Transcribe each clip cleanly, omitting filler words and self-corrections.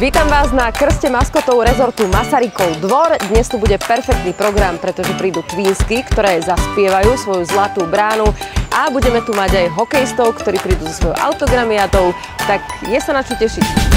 Vítam vás na krste maskotov rezortu Masarykov dvor. Dnes tu bude perfektný program, pretože prídu Twinsky, ktoré zaspievajú svoju Zlatú bránu a budeme tu mať aj hokejistov, ktorí prídu so svojou autogramiádou. Tak je sa na čo tešiť.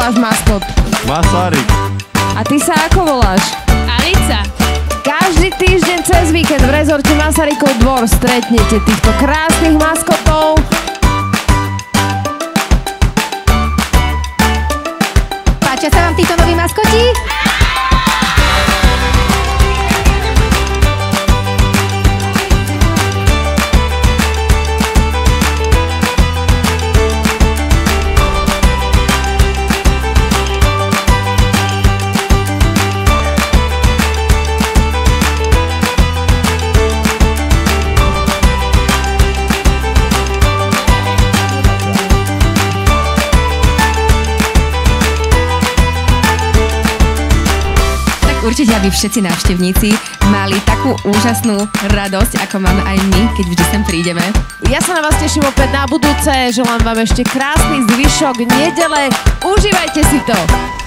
Maskot? Masaryk. A ty sa ako voláš? Alica. Každý týždeň cez víkend v rezorte Masarykov dvor stretnete týchto krásnych maskotov. Páčia sa vám títo noví maskoti? Určite, aby všetci návštevníci mali takú úžasnú radosť, ako máme aj my, keď vždy sem prídeme. Ja sa na vás teším opäť na budúce. Želám vám ešte krásny zvyšok nedele. Užívajte si to!